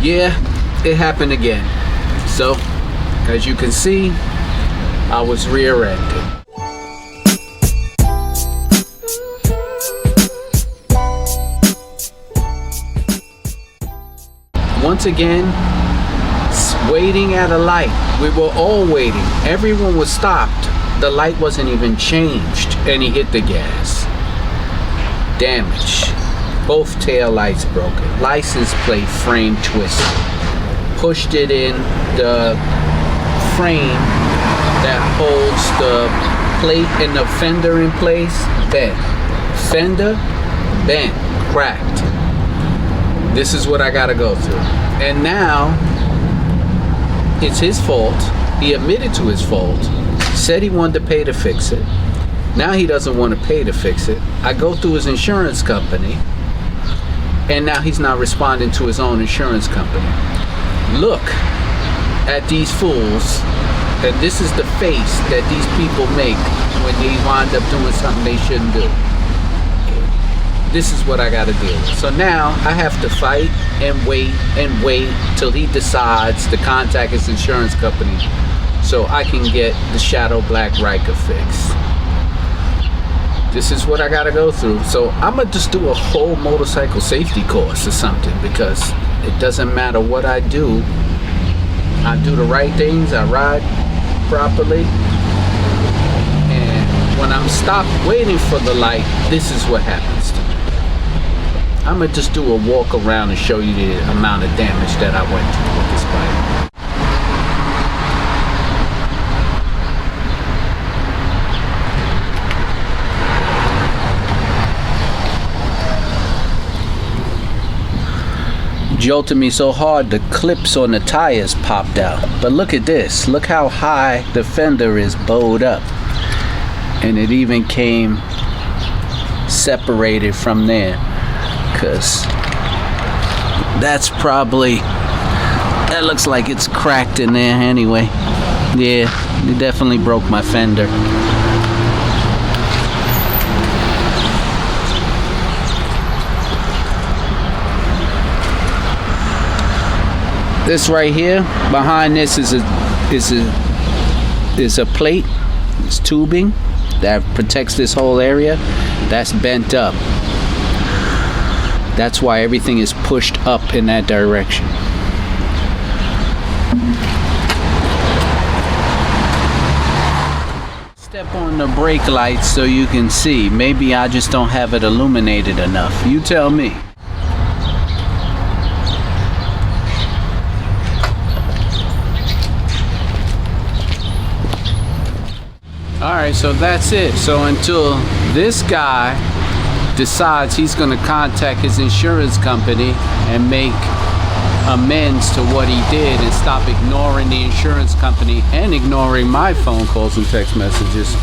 Yeah, it happened again. So, as you can see, I was rear-ended. Once again, waiting at a light. We were all waiting. Everyone was stopped. The light wasn't even changed, and he hit the gas. Damage. Both tail lights broken. License plate frame twisted. Pushed it in the frame that holds the plate and the fender in place. Bent. Fender bent. Cracked. This is what I gotta go through. And now it's his fault. He admitted to his fault. Said he wanted to pay to fix it. Now he doesn't want to pay to fix it. I go through his insurance company, and now he's not responding to his own insurance company. Look at these fools, and this is the face that these people make when they wind up doing something they shouldn't do. This is what I gotta deal with. So now I have to fight and wait till he decides to contact his insurance company so I can get the Shadow Black Ryker fixed. This is what I gotta go through. So I'm gonna just do a whole motorcycle safety course or something, because it doesn't matter what I do. I do the right things, I ride properly, and when I'm stopped waiting for the light, this is what happens to me. I'm gonna just do a walk around and show you the amount of damage that I went through with this bike. Jolted me so hard the clips on the tires popped out. But look at this. Look how high the fender is bowed up. And it even came separated from there. Because that looks like it's cracked in there anyway. Yeah, it definitely broke my fender. This right here, behind this is a plate. It's tubing that protects this whole area. That's bent up. That's why everything is pushed up in that direction. Step on the brake lights so you can see. Maybe I just don't have it illuminated enough. You tell me. Alright, so that's it. So until this guy decides he's going to contact his insurance company and make amends to what he did and stop ignoring the insurance company and ignoring my phone calls and text messages,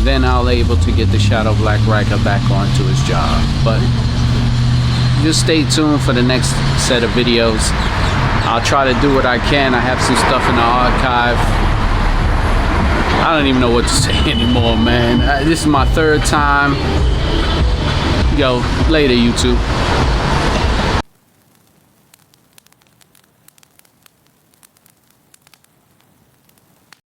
then I'll able to get the Shadow Black Ryker back onto his job. But just stay tuned for the next set of videos. I'll try to do what I can. I have some stuff in the archive. I don't even know what to say anymore, man. This is my third time. Yo, later, YouTube.